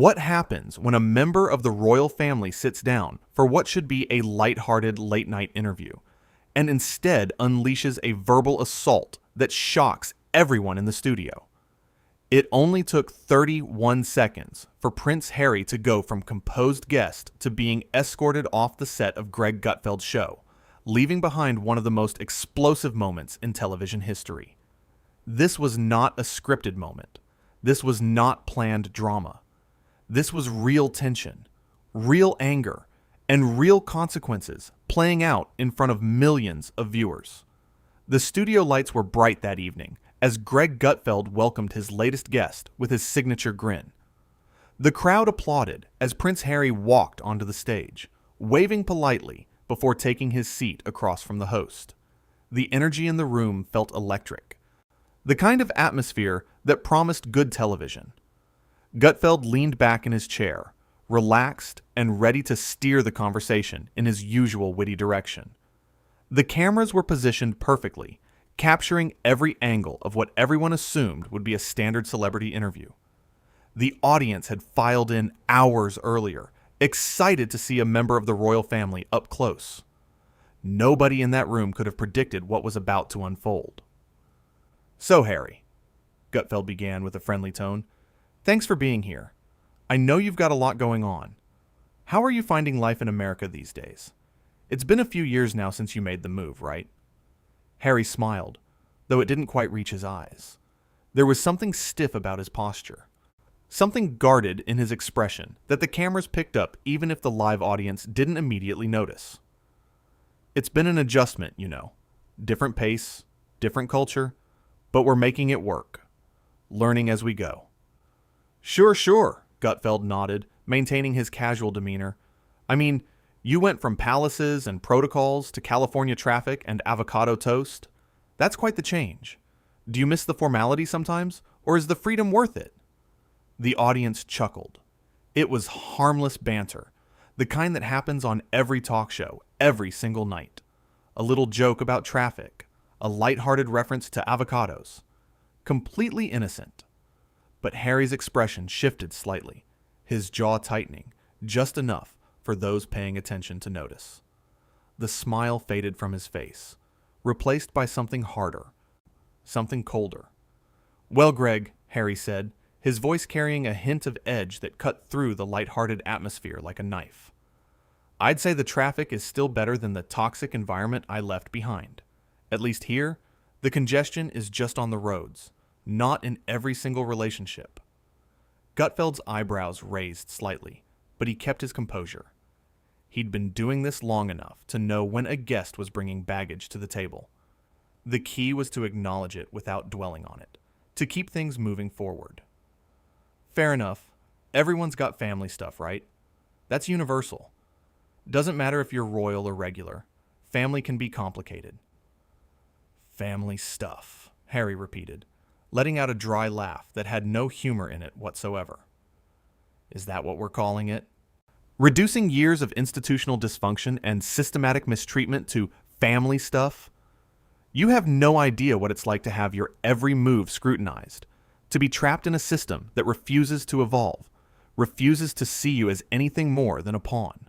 What happens when a member of the royal family sits down for what should be a lighthearted late-night interview and instead unleashes a verbal assault that shocks everyone in the studio? It only took 31 seconds for Prince Harry to go from composed guest to being escorted off the set of Greg Gutfeld's show, leaving behind one of the most explosive moments in television history. This was not a scripted moment. This was not planned drama. This was real tension, real anger, and real consequences playing out in front of millions of viewers. The studio lights were bright that evening as Greg Gutfeld welcomed his latest guest with his signature grin. The crowd applauded as Prince Harry walked onto the stage, waving politely before taking his seat across from the host. The energy in the room felt electric, the kind of atmosphere that promised good television. Gutfeld leaned back in his chair, relaxed and ready to steer the conversation in his usual witty direction. The cameras were positioned perfectly, capturing every angle of what everyone assumed would be a standard celebrity interview. The audience had filed in hours earlier, excited to see a member of the royal family up close. Nobody in that room could have predicted what was about to unfold. "So, Harry," Gutfeld began with a friendly tone, "thanks for being here. I know you've got a lot going on. How are you finding life in America these days? It's been a few years now since you made the move, right?" Harry smiled, though it didn't quite reach his eyes. There was something stiff about his posture, something guarded in his expression that the cameras picked up even if the live audience didn't immediately notice. "It's been an adjustment, you know. Different pace, different culture, but we're making it work. Learning as we go." Sure, Gutfeld nodded, maintaining his casual demeanor. "I mean, you went from palaces and protocols to California traffic and avocado toast. That's quite the change. Do you miss the formality sometimes, or is the freedom worth it?" The audience chuckled. It was harmless banter, the kind that happens on every talk show, every single night. A little joke about traffic, a lighthearted reference to avocados. Completely innocent. But Harry's expression shifted slightly, his jaw tightening, just enough for those paying attention to notice. The smile faded from his face, replaced by something harder, something colder. "Well, Greg," Harry said, his voice carrying a hint of edge that cut through the lighthearted atmosphere like a knife. "I'd say the traffic is still better than the toxic environment I left behind. At least here, the congestion is just on the roads, not in every single relationship." Gutfeld's eyebrows raised slightly, but he kept his composure. He'd been doing this long enough to know when a guest was bringing baggage to the table. The key was to acknowledge it without dwelling on it, to keep things moving forward. "Fair enough. Everyone's got family stuff, right? That's universal. Doesn't matter if you're royal or regular. Family can be complicated." "Family stuff," Harry repeated, letting out a dry laugh that had no humor in it whatsoever. "Is that what we're calling it? Reducing years of institutional dysfunction and systematic mistreatment to family stuff? You have no idea what it's like to have your every move scrutinized, to be trapped in a system that refuses to evolve, refuses to see you as anything more than a pawn."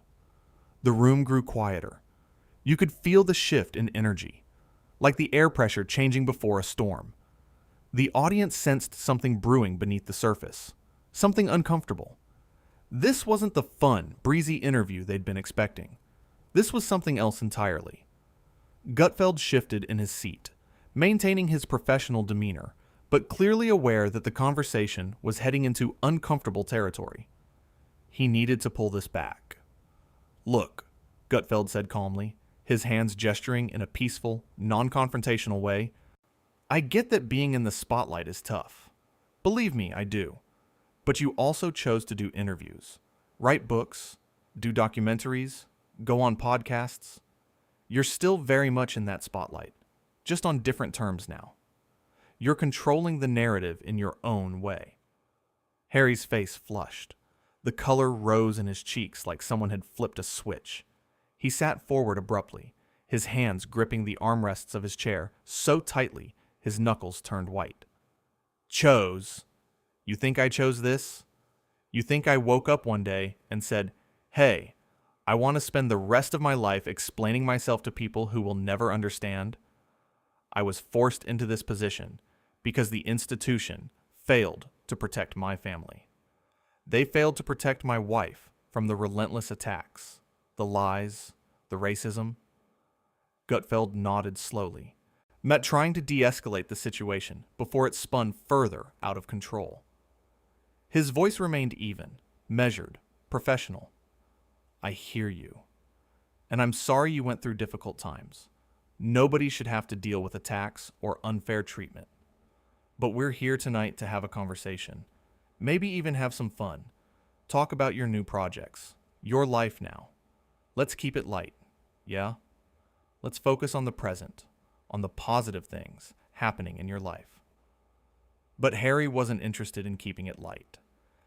The room grew quieter. You could feel the shift in energy, like the air pressure changing before a storm. The audience sensed something brewing beneath the surface, something uncomfortable. This wasn't the fun, breezy interview they'd been expecting. This was something else entirely. Gutfeld shifted in his seat, maintaining his professional demeanor, but clearly aware that the conversation was heading into uncomfortable territory. He needed to pull this back. "Look," Gutfeld said calmly, his hands gesturing in a peaceful, non-confrontational way, "I get that being in the spotlight is tough. Believe me, I do. But you also chose to do interviews, write books, do documentaries, go on podcasts. You're still very much in that spotlight, just on different terms now. You're controlling the narrative in your own way." Harry's face flushed. The color rose in his cheeks like someone had flipped a switch. He sat forward abruptly, his hands gripping the armrests of his chair so tightly his knuckles turned white. "Chose? You think I chose this? You think I woke up one day and said, "Hey, I want to spend the rest of my life explaining myself to people who will never understand"? I was forced into this position because the institution failed to protect my family. They failed to protect my wife from the relentless attacks, the lies, the racism. Gutfeld nodded slowly, Met trying to de-escalate the situation before it spun further out of control. His voice remained even, measured, professional. I hear you. And I'm sorry you went through difficult times. Nobody should have to deal with attacks or unfair treatment. But we're here tonight to have a conversation. Maybe even have some fun. Talk about your new projects. Your life now. Let's keep it light. Yeah? Let's focus on the present, on the positive things happening in your life. But Harry wasn't interested in keeping it light.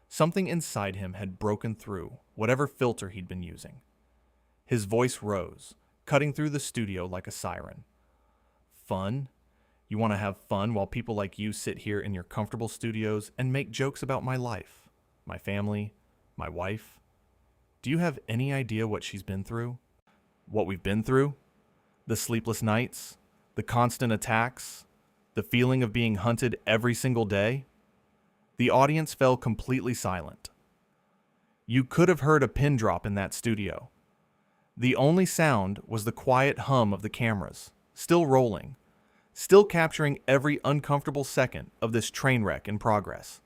Something inside him had broken through whatever filter he'd been using. His voice rose, cutting through the studio like a siren. Fun? You want to have fun while people like you sit here in your comfortable studios and make jokes about my life, my family, my wife? Do you have any idea what she's been through? What we've been through? The sleepless nights? The constant attacks? The feeling of being hunted every single day? The audience fell completely silent. You could have heard a pin drop in that studio. The only sound was the quiet hum of the cameras, still rolling, still capturing every uncomfortable second of this train wreck in progress.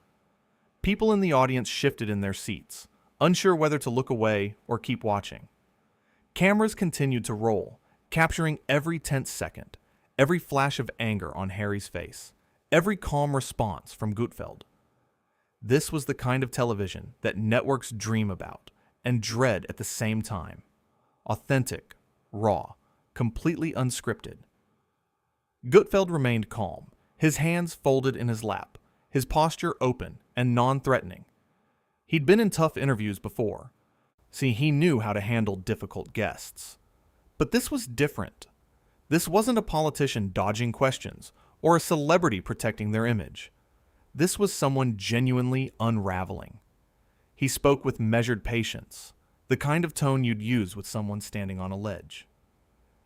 People in the audience shifted in their seats, unsure whether to look away or keep watching. Cameras continued to roll, capturing every tense second, every flash of anger on Harry's face, every calm response from Gutfeld. This was the kind of television that networks dream about and dread at the same time. Authentic, raw, completely unscripted. Gutfeld remained calm, his hands folded in his lap, his posture open and non-threatening. He'd been in tough interviews before. See, he knew how to handle difficult guests. But this was different. This wasn't a politician dodging questions or a celebrity protecting their image. This was someone genuinely unraveling. He spoke with measured patience, the kind of tone you'd use with someone standing on a ledge.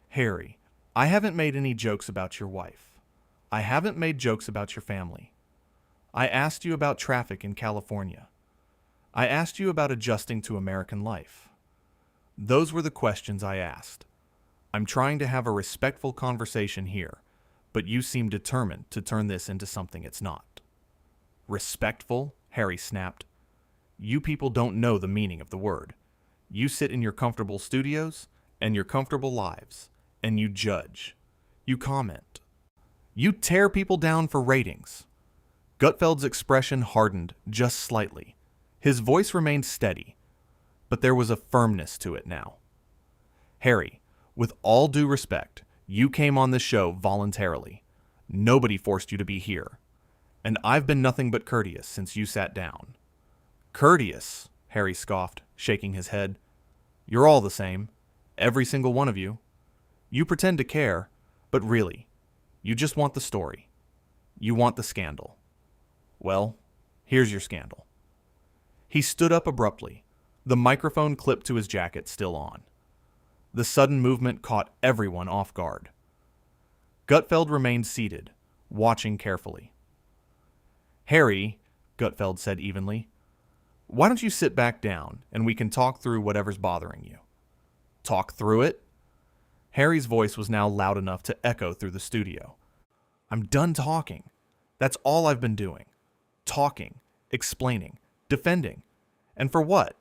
Harry, I haven't made any jokes about your wife. I haven't made jokes about your family. I asked you about traffic in California. I asked you about adjusting to American life. Those were the questions I asked. I'm trying to have a respectful conversation here, but you seem determined to turn this into something it's not. Respectful? Harry snapped. You people don't know the meaning of the word. You sit in your comfortable studios and your comfortable lives, and you judge. You comment. You tear people down for ratings. Gutfeld's expression hardened just slightly. His voice remained steady, but there was a firmness to it now. Harry, with all due respect, you came on this show voluntarily. Nobody forced you to be here. And I've been nothing but courteous since you sat down. Courteous, Harry scoffed, shaking his head. You're all the same. Every single one of you. You pretend to care, but really, you just want the story. You want the scandal. Well, here's your scandal. He stood up abruptly, the microphone clipped to his jacket still on. The sudden movement caught everyone off guard. Gutfeld remained seated, watching carefully. Harry, Gutfeld said evenly, why don't you sit back down and we can talk through whatever's bothering you? Talk through it? Harry's voice was now loud enough to echo through the studio. I'm done talking. That's all I've been doing. Talking, explaining, defending. And for what?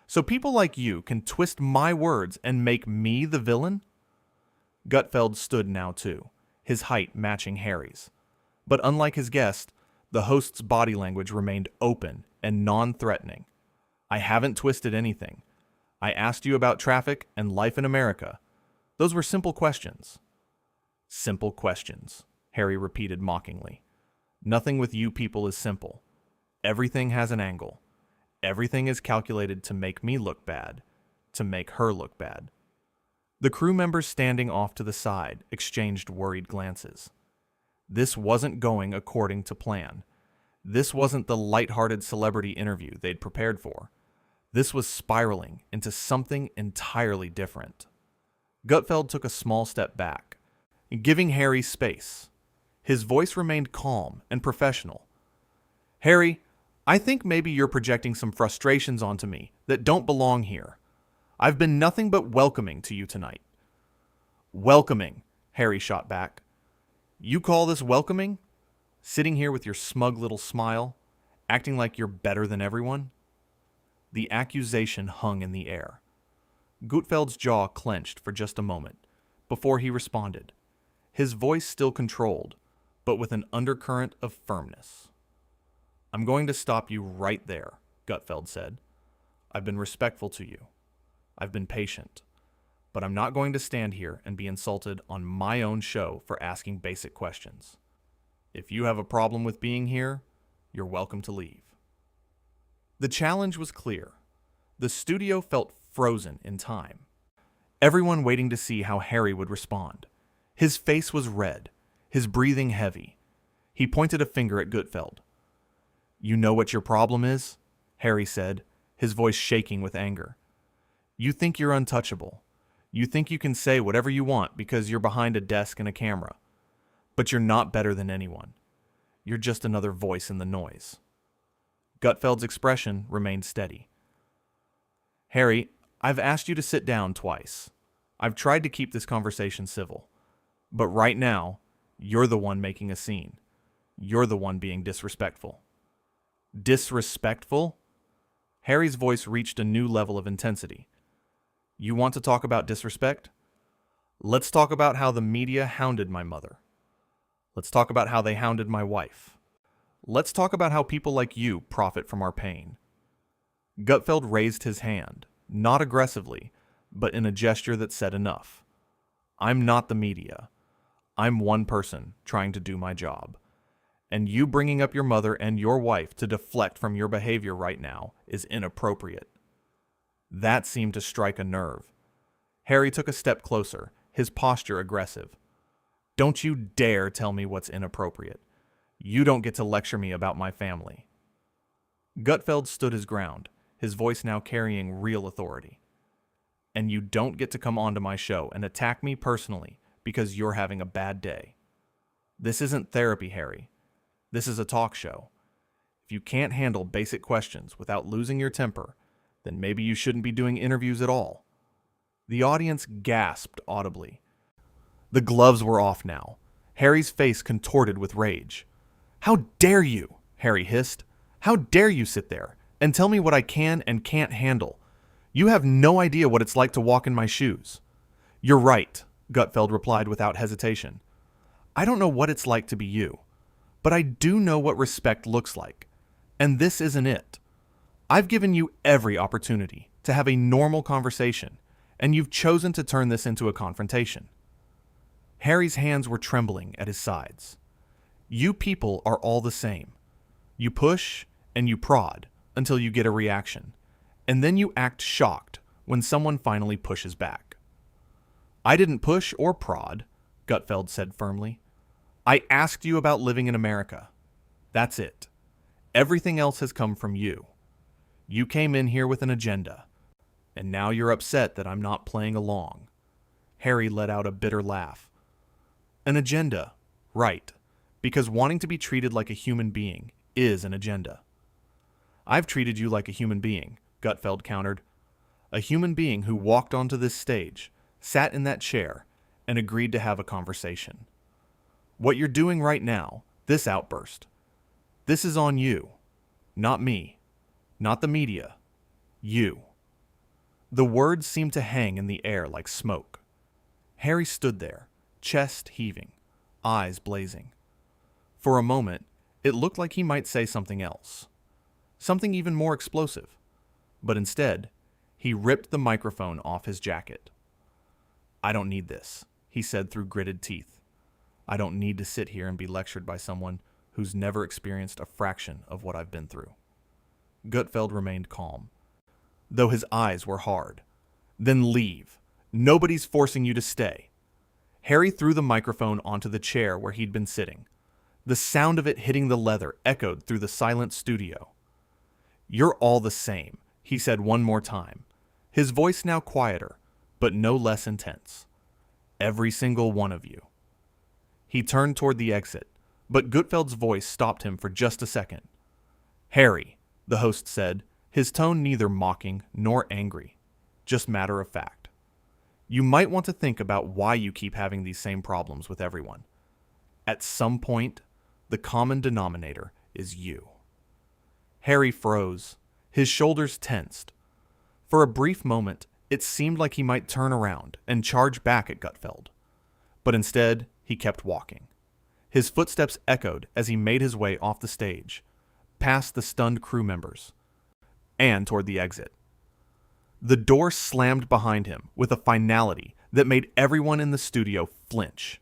So people like you can twist my words and make me the villain? Gutfeld stood now too, his height matching Harry's. But unlike his guest, the host's body language remained open and non-threatening. I haven't twisted anything. I asked you about traffic and life in America. Those were simple questions. Simple questions, Harry repeated mockingly. Nothing with you people is simple. Everything has an angle. Everything is calculated to make me look bad, to make her look bad. The crew members standing off to the side exchanged worried glances. This wasn't going according to plan. This wasn't the lighthearted celebrity interview they'd prepared for. This was spiraling into something entirely different. Gutfeld took a small step back, giving Harry space. His voice remained calm and professional. "Harry, I think maybe you're projecting some frustrations onto me that don't belong here. I've been nothing but welcoming to you tonight." "Welcoming," Harry shot back. "You call this welcoming? Sitting here with your smug little smile, acting like you're better than everyone?" The accusation hung in the air. Gutfeld's jaw clenched for just a moment before he responded, his voice still controlled, but with an undercurrent of firmness. "I'm going to stop you right there," Gutfeld said. "I've been respectful to you. I've been patient. But I'm not going to stand here and be insulted on my own show for asking basic questions. If you have a problem with being here, you're welcome to leave." The challenge was clear. The studio felt frozen in time. Everyone waiting to see how Harry would respond. His face was red, his breathing heavy. He pointed a finger at Gutfeld. "You know what your problem is?" Harry said, his voice shaking with anger. "You think you're untouchable. You think you can say whatever you want because you're behind a desk and a camera. But you're not better than anyone. You're just another voice in the noise." Gutfeld's expression remained steady. "Harry, I've asked you to sit down twice. I've tried to keep this conversation civil. But right now, you're the one making a scene. You're the one being disrespectful." "Disrespectful?" Harry's voice reached a new level of intensity. "You want to talk about disrespect? Let's talk about how the media hounded my mother. Let's talk about how they hounded my wife. Let's talk about how people like you profit from our pain." Gutfeld raised his hand, not aggressively, but in a gesture that said enough. "I'm not the media. I'm one person trying to do my job. And you bringing up your mother and your wife to deflect from your behavior right now is inappropriate." That seemed to strike a nerve. Harry took a step closer, his posture aggressive. "Don't you dare tell me what's inappropriate. You don't get to lecture me about my family." Gutfeld stood his ground, his voice now carrying real authority. "And you don't get to come onto my show and attack me personally because you're having a bad day. This isn't therapy, Harry. This is a talk show. If you can't handle basic questions without losing your temper, then maybe you shouldn't be doing interviews at all." The audience gasped audibly. The gloves were off now, Harry's face contorted with rage. "How dare you?" Harry hissed. "How dare you sit there and tell me what I can and can't handle? You have no idea what it's like to walk in my shoes." "You're right," Gutfeld replied without hesitation. "I don't know what it's like to be you, but I do know what respect looks like, and this isn't it. I've given you every opportunity to have a normal conversation, and you've chosen to turn this into a confrontation." Harry's hands were trembling at his sides. "You people are all the same. You push and you prod until you get a reaction, and then you act shocked when someone finally pushes back." "I didn't push or prod," Gutfeld said firmly. "I asked you about living in America. That's it. Everything else has come from you. You came in here with an agenda, and now you're upset that I'm not playing along." Harry let out a bitter laugh. "An agenda, right, because wanting to be treated like a human being is an agenda." "I've treated you like a human being," Gutfeld countered. "A human being who walked onto this stage, sat in that chair, and agreed to have a conversation. What you're doing right now, this outburst, this is on you. Not me. Not the media. You." The words seemed to hang in the air like smoke. Harry stood there, chest heaving, eyes blazing. For a moment, it looked like he might say something else. Something even more explosive. But instead, he ripped the microphone off his jacket. "I don't need this," he said through gritted teeth. "I don't need to sit here and be lectured by someone who's never experienced a fraction of what I've been through." Gutfeld remained calm, though his eyes were hard. "Then leave. Nobody's forcing you to stay." Harry threw the microphone onto the chair where he'd been sitting. The sound of it hitting the leather echoed through the silent studio. "You're all the same," he said one more time, his voice now quieter, but no less intense. "Every single one of you." He turned toward the exit, but Gutfeld's voice stopped him for just a second. "Harry," the host said, his tone neither mocking nor angry, just matter of fact. "You might want to think about why you keep having these same problems with everyone. At some point, the common denominator is you." Harry froze, his shoulders tensed. For a brief moment, it seemed like he might turn around and charge back at Gutfeld. But instead, he kept walking. His footsteps echoed as he made his way off the stage, past the stunned crew members, and toward the exit. The door slammed behind him with a finality that made everyone in the studio flinch.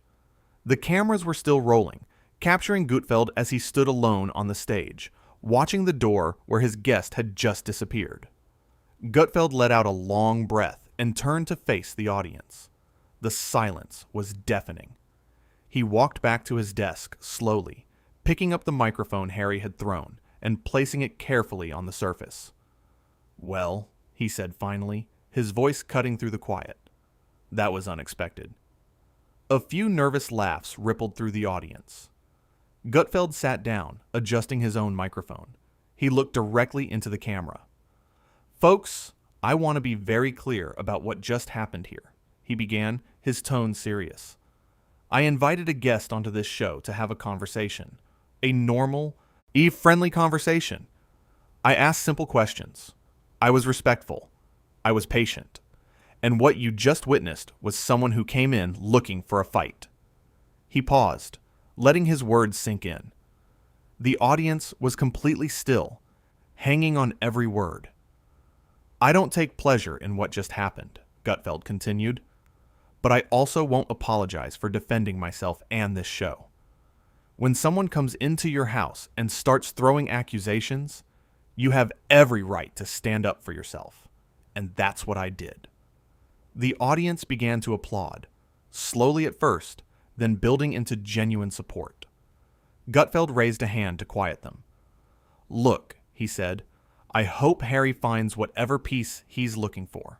The cameras were still rolling, capturing Gutfeld as he stood alone on the stage, watching the door where his guest had just disappeared. Gutfeld let out a long breath and turned to face the audience. The silence was deafening. He walked back to his desk slowly, picking up the microphone Harry had thrown and placing it carefully on the surface. "Well," he said finally, his voice cutting through the quiet. "That was unexpected." A few nervous laughs rippled through the audience. Gutfeld sat down, adjusting his own microphone. He looked directly into the camera. "Folks, I want to be very clear about what just happened here," he began, his tone serious. "I invited a guest onto this show to have a conversation. A normal, friendly conversation. I asked simple questions. I was respectful. I was patient. And what you just witnessed was someone who came in looking for a fight." He paused, letting his words sink in. The audience was completely still, hanging on every word. "I don't take pleasure in what just happened," Gutfeld continued, "but I also won't apologize for defending myself and this show. When someone comes into your house and starts throwing accusations, you have every right to stand up for yourself. And that's what I did." The audience began to applaud, slowly at first, then building into genuine support. Gutfeld raised a hand to quiet them. "Look," he said, "I hope Harry finds whatever peace he's looking for.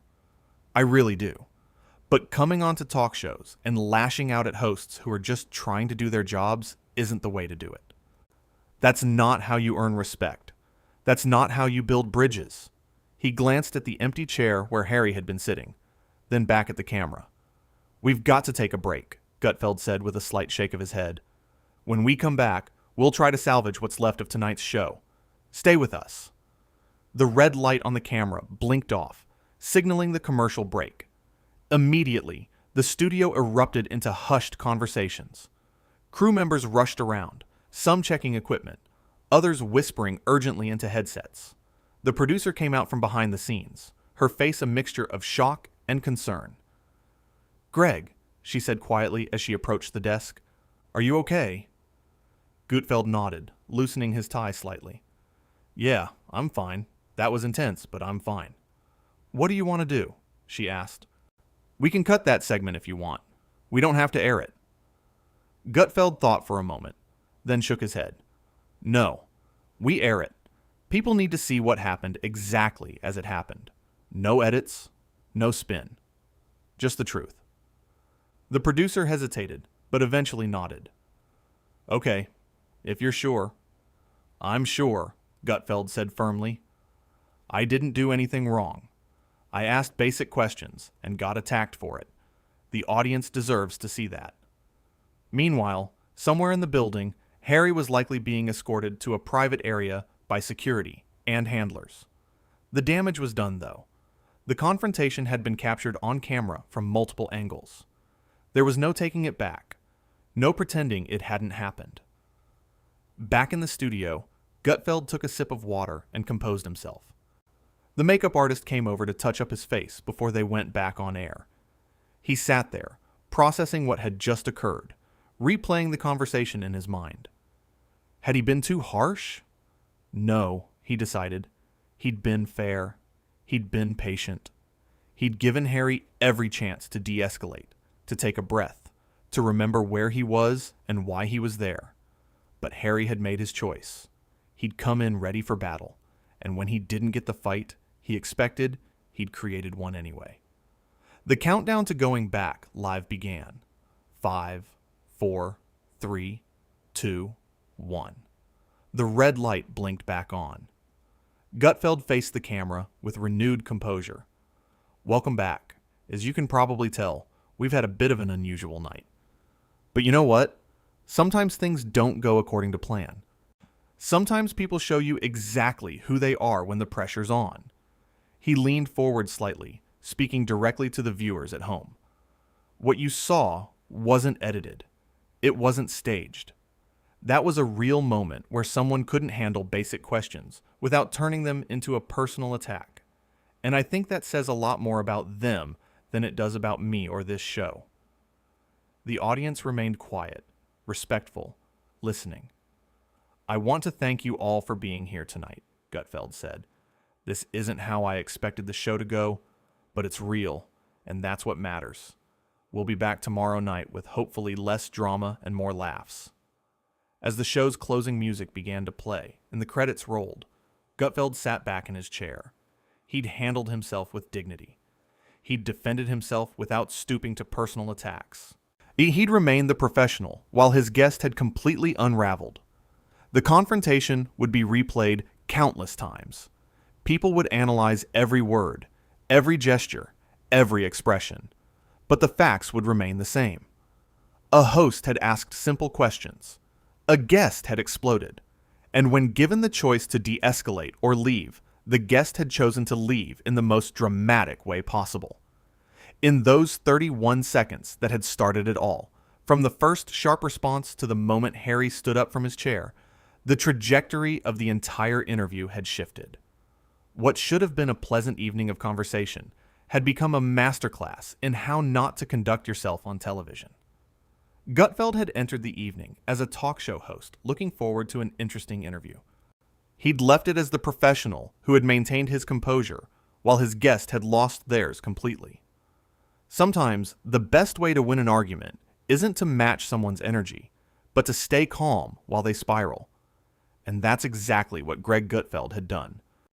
I really do. But coming onto talk shows and lashing out at hosts who are just trying to do their jobs isn't the way to do it. That's not how you earn respect. That's not how you build bridges." He glanced at the empty chair where Harry had been sitting, then back at the camera. "We've got to take a break," Gutfeld said with a slight shake of his head. "When we come back, we'll try to salvage what's left of tonight's show. Stay with us." The red light on the camera blinked off, signaling the commercial break. Immediately, the studio erupted into hushed conversations. Crew members rushed around, some checking equipment, others whispering urgently into headsets. The producer came out from behind the scenes, her face a mixture of shock and concern. "Greg," she said quietly as she approached the desk, "are you okay?" Gutfeld nodded, loosening his tie slightly. "Yeah, I'm fine. That was intense, but I'm fine." "What do you want to do?" she asked. "We can cut that segment if you want. We don't have to air it." Gutfeld thought for a moment, then shook his head. "No, we air it. People need to see what happened exactly as it happened. No edits, no spin. Just the truth." The producer hesitated, but eventually nodded. "Okay, if you're sure." "I'm sure," Gutfeld said firmly. "I didn't do anything wrong. I asked basic questions and got attacked for it. The audience deserves to see that." Meanwhile, somewhere in the building, Harry was likely being escorted to a private area by security and handlers. The damage was done, though. The confrontation had been captured on camera from multiple angles. There was no taking it back, no pretending it hadn't happened. Back in the studio, Gutfeld took a sip of water and composed himself. The makeup artist came over to touch up his face before they went back on air. He sat there, processing what had just occurred, replaying the conversation in his mind. Had he been too harsh? No, he decided. He'd been fair. He'd been patient. He'd given Harry every chance to de-escalate, to take a breath, to remember where he was and why he was there. But Harry had made his choice. He'd come in ready for battle, and when he didn't get the fight he expected, he'd created one anyway. The countdown to going back live began. 5, 4, 3, 2, 1. The red light blinked back on. Gutfeld faced the camera with renewed composure. Welcome back. As you can probably tell, we've had a bit of an unusual night. But you know what? Sometimes things don't go according to plan. Sometimes people show you exactly who they are when the pressure's on. He leaned forward slightly, speaking directly to the viewers at home. What you saw wasn't edited. It wasn't staged. That was a real moment where someone couldn't handle basic questions without turning them into a personal attack. And I think that says a lot more about them than it does about me or this show. The audience remained quiet, respectful, listening. I want to thank you all for being here tonight, Gutfeld said. This isn't how I expected the show to go, but it's real, and that's what matters. We'll be back tomorrow night with hopefully less drama and more laughs. As the show's closing music began to play and the credits rolled, Gutfeld sat back in his chair. He'd handled himself with dignity. He'd defended himself without stooping to personal attacks. He'd remained the professional while his guest had completely unraveled. The confrontation would be replayed countless times. People would analyze every word, every gesture, every expression. But the facts would remain the same. A host had asked simple questions. A guest had exploded, and when given the choice to de-escalate or leave, the guest had chosen to leave in the most dramatic way possible. In those 31 seconds that had started it all, from the first sharp response to the moment Harry stood up from his chair, the trajectory of the entire interview had shifted. What should have been a pleasant evening of conversation had become a masterclass in how not to conduct yourself on television. Gutfeld had entered the evening as a talk show host looking forward to an interesting interview. He'd left it as the professional who had maintained his composure while his guest had lost theirs completely. Sometimes the best way to win an argument isn't to match someone's energy, but to stay calm while they spiral. And that's exactly what Greg Gutfeld had done.